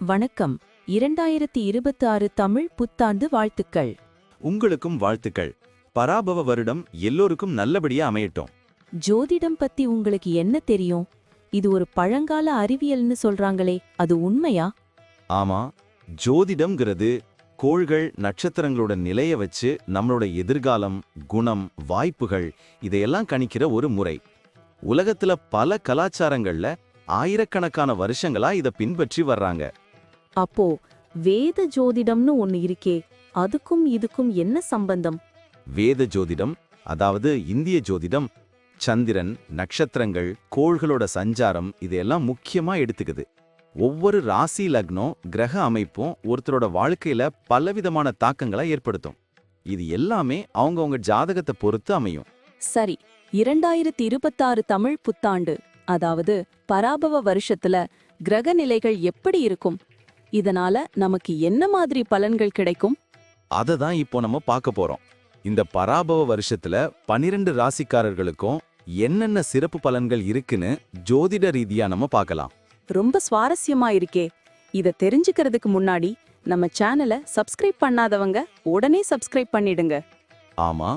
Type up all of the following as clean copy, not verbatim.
வணக்கம். 2026 தமிழ் புத்தாண்டு வாழ்த்துக்கள். உங்களுக்கும் வாழ்த்துக்கள். பராபவ வருடம் எல்லோருக்கும் நல்லபடியா அமையட்டும். ஜோதிடம் பத்தி உங்களுக்கு என்ன தெரியும்? இது ஒரு பழங்கால அறிவியல்னு சொல்றாங்களே, அது உண்மையா? ஆமா, ஜோதிடம்ங்கிறது கோள்கள் நட்சத்திரங்களோட நிலைய வச்சு நம்மளோட எதிர்காலம், குணம், வாய்ப்புகள் இதையெல்லாம் கணிக்கிற ஒரு முறை. உலகத்துல பல கலாச்சாரங்கள்ல ஆயிரக்கணக்கான வருஷங்களா இத பின்பற்றி வர்றாங்க. அப்போ வேத ஜோதிடம்னு ஒன்னு இருக்கே, அதுக்கும் இதுக்கும் என்ன சம்பந்தம்? வேத ஜோதிடம், அதாவது இந்திய ஜோதிடம், சந்திரன், நட்சத்திரங்கள், கோள்களோட சஞ்சாரம் இதையெல்லாம் முக்கியமா எடுத்துக்குது. ஒவ்வொரு ராசி, லக்னம், கிரக அமைப்பும் ஒருத்தரோட வாழ்க்கையில பலவிதமான தாக்கங்களை ஏற்படுத்தும். இது எல்லாமே அவங்கவங்க ஜாதகத்தை பொறுத்து அமையும். சரி, 2026 தமிழ் புத்தாண்டு, அதாவது பராபவ வருஷத்துல கிரக நிலைகள் எப்படி இருக்கும்? இதனால நமக்கு என்ன மாதிரி பலன்கள் கிடைக்கும்? அததான் இப்போ நம்ம பார்க்க போறோம். இந்த பராபவ வருஷத்துல 12 ராசிக்காரர்களுக்கும் என்னென்ன சிறப்பு பலன்கள் இருக்குன்னு ஜோதிட ரீதியா நம்ம பார்க்கலாம். ரொம்ப சுவாரஸ்யமா இருக்கே. இத தெரிஞ்சுக்கிறதுக்கு முன்னாடி நம்ம சேனலை சப்ஸ்கிரைப் பண்ணாதவங்க உடனே சப்ஸ்கிரைப் பண்ணிடுங்க. ஆமா,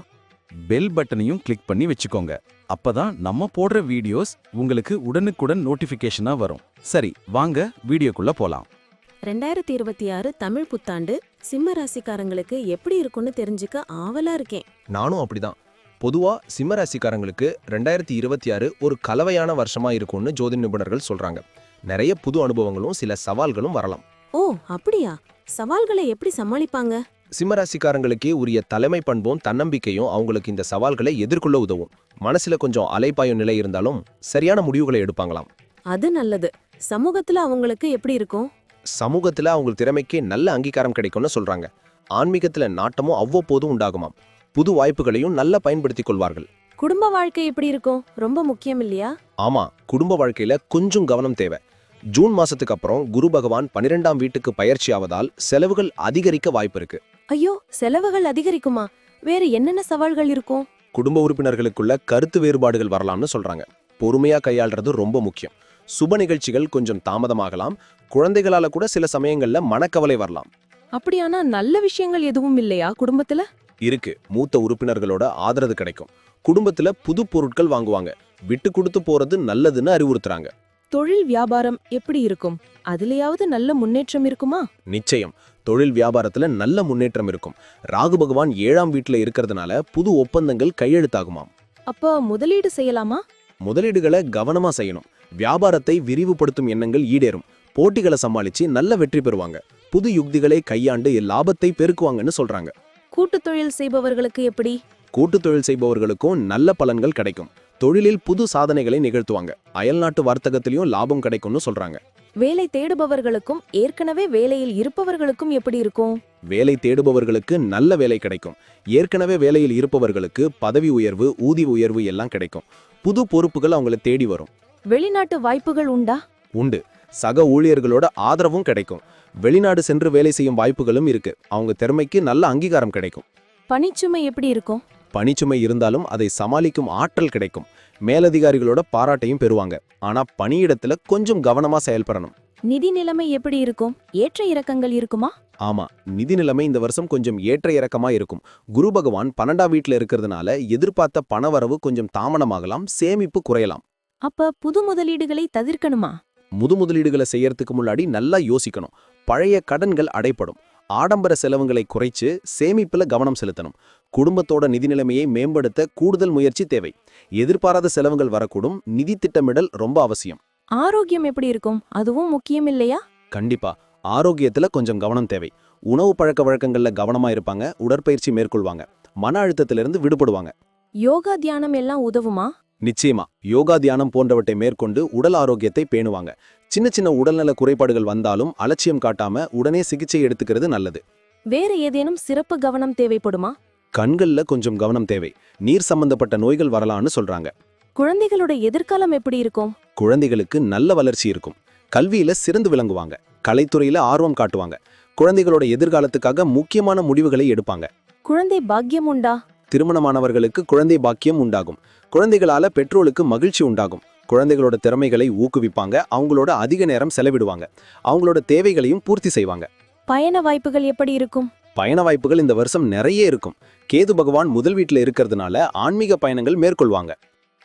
பெல் பட்டனையும் கிளிக் பண்ணி வச்சுக்கோங்க. அப்பதான் நம்ம போடுற வீடியோஸ் உங்களுக்கு உடனுக்குடன் நோட்டிபிகேஷனா வரும். சரி, வாங்க வீடியோக்குள்ள போலாம். 2026 தமிழ் புத்தாண்டு சிம்ம ராசிக்காரங்களுக்கு எப்படி இருக்கும்னு தெரிஞ்சுக்க ஆவலா இருக்கேன். நானும் அப்படிதான். பொதுவா சிம்ம ராசிக்காரங்களுக்கு 2026 ஒரு கலவையான வருஷமா இருக்கும்னு ஜோதிட நிபுணர்கள் சொல்றாங்க. நிறைய புது அனுபவங்களும் சில சவால்களும் வரலாம். ஓ அப்படியா? சவால்களை எப்படி சமாளிப்பாங்க? சிம்ம ராசிக்காரங்களுக்கே உரிய தலைமை பண்பும் தன்னம்பிக்கையும் அவங்களுக்கு இந்த சவால்களை எதிர்கொள்ள உதவும். மனசுல கொஞ்சம் அலைப்பாயும் நிலை இருந்தாலும் சரியான முடிவுகளை எடுப்பாங்களாம். அது நல்லது. சமூகத்துல அவங்களுக்கு எப்படி இருக்கும்? சமூகத்துல அவங்க திறமைக்கு நல்ல அங்கீகாரம் கிடைக்கும்னு சொல்றாங்க. ஆன்மீகத்துல நாட்டமும் அவ்வப்போதும் உண்டாகுமாம். புது வாய்ப்புகளையும் நல்லா பயன்படுத்திக் கொள்வார்கள். குடும்ப வாழ்க்கை எப்படி இருக்கும்? ரொம்ப முக்கியம் இல்லையா? ஆமா, குடும்ப வாழ்க்கையில கொஞ்சம் கவனம் தேவை. ஜூன் மாசத்துக்கு அப்புறம் குரு பகவான் 12ஆம் வீட்டுக்கு பயிற்சி ஆவதால் செலவுகள் அதிகரிக்க வாய்ப்பு இருக்கு. ஐயோ, செலவுகள் அதிகரிக்குமா? வேற என்னென்ன சவால்கள் இருக்கும்? குடும்ப உறுப்பினர்களுக்குள்ள கருத்து வேறுபாடுகள் வரலாம்னு சொல்றாங்க. பொறுமையா கையாள்றது ரொம்ப முக்கியம். சுப நிகழ்ச்சிகள் கொஞ்சம் தாமதமாகலாம். குழந்தைகளால கூட சில சமயங்கள்ல மனக்கவலை வரலாம். அப்படியானா நல்ல விஷயங்கள் எதுவும் இல்லையா குடும்பத்துல? இருக்கு. மூத்த உறுப்பினர்களோட ஆதரவு கிடைக்கும். குடும்பத்துல புது பொருட்கள் வாங்குவாங்க. விட்டு கொடுத்து போறது நல்லதுன்னு அறிவுறுத்துறாங்க. தொழில் வியாபாரம் எப்படி இருக்கும்? அதுலயாவது நல்ல முன்னேற்றம் இருக்குமா? நிச்சயம், தொழில் வியாபாரத்துல நல்ல முன்னேற்றம் இருக்கும். ராகு பகவான் 7ஆம் வீட்டுல இருக்கிறதுனால புது ஒப்பந்தங்கள் கையெழுத்தாகுமாம். அப்ப முதலீடு செய்யலாமா? முதலீடுகளை கவனமா செய்யணும். வியாபாரத்தை விரிவுபடுத்தும் எண்ணங்கள் ஈடேறும். போட்டிகளை சமாளிச்சு நல்ல வெற்றி பெறுவாங்க. புது யுக்திகளை கையாண்டு லாபத்தை பெருக்குவாங்கன்னு சொல்றாங்க. கூட்டு தொழில் செய்பவர்களுக்கு எப்படி? கூட்டு தொழில் செய்பவர்களுக்கும் நல்ல பலன்கள் கிடைக்கும். தொழிலில் புது சாதனைகளை நிகழ்த்துவாங்க. அயல்நாட்டு வர்த்தகத்திலையும் லாபம் கிடைக்கும்னு சொல்றாங்க. வேலை தேடுபவர்களுக்கும் ஏற்கனவே வேலையில் இருப்பவர்களுக்கும் எப்படி இருக்கும்? வேலை தேடுபவர்களுக்கு நல்ல வேலை கிடைக்கும். ஏற்கனவே வேலையில் இருப்பவர்களுக்கு பதவி உயர்வு, ஊதிய உயர்வு எல்லாம் கிடைக்கும். புது பொறுப்புகள் அவங்களை தேடி வரும். வெளிநாட்டு வாய்ப்புகள் உண்டா? உண்டு. சக ஊழியர்களோட ஆதரவும் கிடைக்கும். வெளிநாடு சென்று வேலை செய்யும் வாய்ப்புகளும் இருக்கு. அவங்க திறமைக்கு நல்ல அங்கீகாரம் கிடைக்கும். பணிச்சுமை எப்படி இருக்கும்? பணிச்சுமை இருந்தாலும் அதை சமாளிக்கும் ஆற்றல் கிடைக்கும். மேலதிகாரிகளோட பாராட்டையும் பெறுவாங்க. ஆனா பணியிடத்துல கொஞ்சம் கவனமா செயல்படணும். நிதி நிலைமை எப்படி இருக்கும்? ஏற்ற இறக்கங்கள் இருக்குமா? ஆமா, நிதி நிலைமை இந்த வருஷம் கொஞ்சம் ஏற்ற இறக்கமா இருக்கும். குரு பகவான் 12ஆம் வீட்டுல இருக்கிறதுனால எதிர்பார்த்த பணவரவு கொஞ்சம் தாமதமாகலாம். சேமிப்பு குறையலாம். அப்ப புது முதலீடுகளை தவிர்க்கணுமா? முதலீடுகளை செய்யறதுக்கு முன்னாடி நல்லா யோசிக்கணும். பழைய கடன்கள் அடைப்படும். ஆடம்பர செலவுகளை குறைச்சு சேமிப்புல கவனம் செலுத்தணும். குடும்பத்தோட நிதி நிலைமையை மேம்படுத்த கூடுதல் முயற்சி தேவை. எதிர்பாராத செலவுகள் வரக்கூடும். நிதி திட்டமிடல் ரொம்ப அவசியம். ஆரோக்கியம் எப்படி இருக்கும்? அதுவும் முக்கியம் இல்லையா? கண்டிப்பா, ஆரோக்கியத்துல கொஞ்சம் கவனம் தேவை. உணவு பழக்க வழக்கங்கள்ல கவனமா இருப்பாங்க. உடற்பயிற்சி மேற்கொள்வாங்க. மன அழுத்தத்திலிருந்து விடுபடுவாங்க. யோகா தியானம் எல்லாம் உதவுமா? நிச்சயமா, யோகா தியானம் போன்றவற்றை மேற்கொண்டு உடல் ஆரோக்கியத்தை பேணுவாங்க. சின்ன சின்ன உடல்நல குறைபாடுகள் வந்தாலும் அலட்சியம் காட்டாம உடனே சிகிச்சை எடுத்துக்கிறது நல்லது. வேற ஏதேனும் சிறப்பு கவனம் தேவைப்படுமா? கண்கள்ல கொஞ்சம் கவனம் தேவை. நீர் சம்பந்தப்பட்ட நோய்கள் வரலான்னு சொல்றாங்க. குழந்தைகளோட எதிர்காலம் எப்படி இருக்கும்? குழந்தைகளுக்கு நல்ல வளர்ச்சி இருக்கும். கல்வியில சிறந்து விளங்குவாங்க. கலைத்துறையில ஆர்வம் காட்டுவாங்க. குழந்தைகளோட எதிர்காலத்துக்காக முக்கியமான முடிவுகளை எடுப்பாங்க. குழந்தை பாக்கியம் உண்டா? திருமணமானவர்களுக்கு குழந்தை பாக்கியம் உண்டாகும். குழந்தைகளால பெற்றோருக்கு மகிழ்ச்சி உண்டாகும். குழந்தைகளோட திறமைகளை ஊக்குவிப்பாங்க, அவங்களோட அதிக நேரம் செலவிடுவாங்க, அவங்களோட தேவைகளையும் பூர்த்தி செய்வாங்க. பயண வாய்ப்புகள் எப்படி இருக்கும்? பயண வாய்ப்புகள் இந்த வருஷம் நிறைய இருக்கும். கேது பகவான் முதல் வீட்டுல இருக்கிறதுனால ஆன்மீக பயணங்கள் மேற்கொள்வாங்க.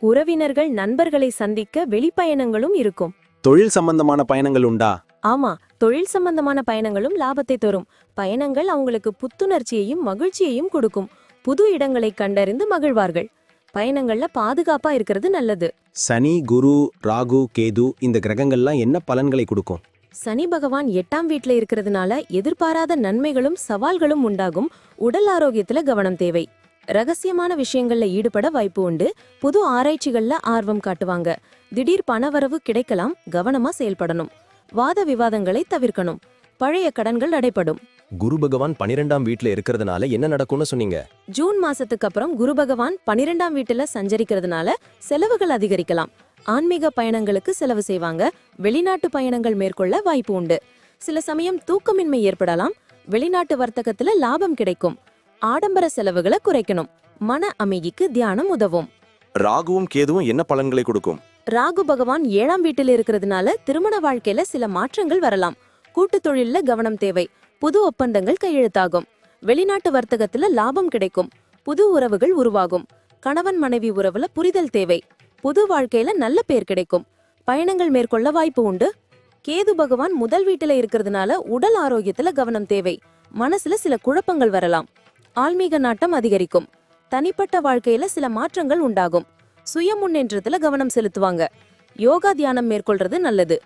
உறவினர்கள் நண்பர்களை சந்திக்க வெளிப்பயணங்களும் இருக்கும். தொழில் சம்பந்தமான பயணங்கள் உண்டா? ஆமா, தொழில் சம்பந்தமான பயணங்களும் லாபத்தை தரும். பயணங்கள் அவங்களுக்கு புத்துணர்ச்சியையும் மகிழ்ச்சியையும் கொடுக்கும். புது இடங்களை கண்டறிந்து மகிழ்வார்கள். பயணங்கள்ல பாதுகாப்பா இருக்கிறது நல்லது. சனி, குரு, ராகு, கேது இந்த கிரகங்கள்லாம் என்ன பலன்களை கொடுக்கும்? சனி பகவான் 8ஆம் வீட்ல இருக்கிறதுனால எதிர்பாராத நன்மைகளும் சவால்களும் உண்டாகும். உடல் ஆரோக்கியத்துல கவனம் தேவை. ரகசியமான விஷயங்கள்ல ஈடுபட வாய்ப்பு உண்டு. புது ஆராய்ச்சிகள்ல ஆர்வம் காட்டுவாங்க. திடீர் பணவரவு கிடைக்கலாம், கவனமா செயல்படணும். வாத விவாதங்களை தவிர்க்கணும். பழைய கடன்கள் அடைபடும். குரு பகவான் 12ஆம் வீட்ல இருக்கிறதுனால என்ன நடக்கும்னு சொன்னீங்க? ஜூன் மாசத்துக்கு அப்புறம் குரு பகவான் 12ஆம் வீட்டுல சஞ்சரிக்கிறதுனால செலவுகள் அதிகரிக்கலாம். ஆன்மீக பயணங்களுக்கு செலவு செய்வாங்க. வெளிநாட்டு பயணங்கள் மேற்கொள்ள வாய்ப்பு உண்டு. சில சமயம் தூக்கமின்மை ஏற்படலாம். வெளிநாட்டு வர்த்தகத்துல லாபம் கிடைக்கும். ஆடம்பர செலவுகளை குறைக்கணும். மன அமைதிக்கு தியானம் உதவும். ராகுவும் கேதுவும் என்ன பலன்களை கொடுக்கும்? ராகு பகவான் 7ஆம் வீட்டில் இருக்கிறதுனால திருமண வாழ்க்கையில சில மாற்றங்கள் வரலாம். கூட்டு தொழில்ல கவனம் தேவை. புது ஒப்பந்தங்கள் கையெழுத்தாகும். வெளிநாட்டு வர்த்தகத்துல லாபம் கிடைக்கும். புது உறவுகள் உருவாகும். கணவன் மனைவி உறவுல புரிதல் தேவை. புது வாழ்க்கையில நல்ல பேர் கிடைக்கும். பயணங்கள் மேற்கொள்ள வாய்ப்பு உண்டு. கேது பகவான் முதல் வீட்டுல இருக்கிறதுனால உடல் ஆரோக்கியத்துல கவனம் தேவை. மனசுல சில குழப்பங்கள் வரலாம். ஆன்மீக நாட்டம் அதிகரிக்கும். தனிப்பட்ட வாழ்க்கையில சில மாற்றங்கள் உண்டாகும். சுய முன்னேற்றத்துல கவனம் செலுத்துவாங்க. யோகா தியானம் மேற்கொள்றது நல்லது.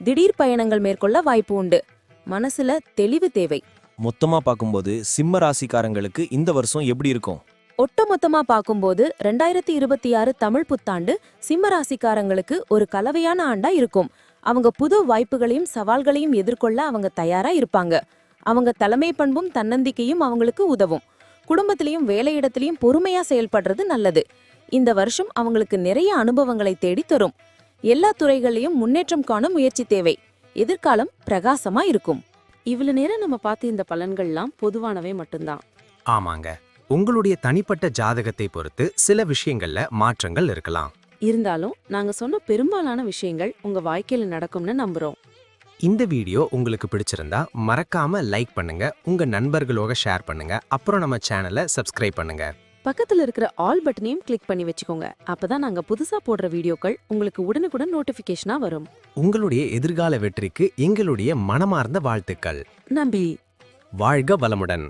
திடீர் பயணங்கள் மேற்கொள்ள வாய்ப்பு உண்டு. மனசுல தெளிவு தேவை. மொத்தமா பார்க்கும்போது சிம்ம ராசிக்காரங்களுக்கு இந்த வருஷம் எப்படி இருக்கும்? ஒட்டுமொத்தமா பார்க்கும்போது 2026 தமிழ் புத்தாண்டு சிம்ம ராசிக்காரங்களுக்கு ஒரு கலவையான ஆண்டா இருக்கும். அவங்க புது வாய்ப்புகளையும் சவால்களையும் எதிர்கொள்ள அவங்க தயாரா இருப்பாங்க. அவங்க தலைமை பண்பும் தன்னம்பிக்கையும் அவங்களுக்கு உதவும். குடும்பத்திலையும் வேலையிடத்திலையும் பொறுமையா செயல்படுறது நல்லது. இந்த வருஷம் அவங்களுக்கு நிறைய அனுபவங்களை தேடி தரும். எல்லா துறைகளையும் முன்னேற்றம் காண முயற்சி தேவை. எதிர்காலம் பிரகாசமா இருக்கும். இவ்வளவு நேரம் நம்ம பார்த்த இந்த பலன்கள்லாம் பொதுவானவை மட்டும்தான். ஆமாங்க, உங்களுடைய தனிப்பட்ட ஜாதகத்தை பொறுத்து சில விஷயங்கள்ல மாற்றங்கள் இருக்கலாம். இருந்தாலும் நாங்க சொன்ன பெரும்பாலான விஷயங்கள் உங்க வாழ்க்கையில நடக்கும்னு நம்புறோம். இந்த வீடியோ உங்களுக்கு பிடிச்சிருந்தா மறக்காம லைக் பண்ணுங்க, உங்க நண்பர்களோட ஷேர் பண்ணுங்க, அப்புறம் நம்ம சேனலை சப்ஸ்கிரைப் பண்ணுங்க. பக்கத்துல இருக்கிற ஆல் பட்டனையும் கிளிக் பண்ணி வச்சுக்கோங்க. அப்பதான் நாங்க புதுசா போடுற வீடியோக்கள் உங்களுக்கு உடனுக்குடன் நோட்டிபிகேஷனா வரும். உங்களுடைய எதிர்கால வெற்றிக்கு எங்களுடைய மனமார்ந்த வாழ்த்துக்கள். நம்பி வாழ்க வளமுடன்.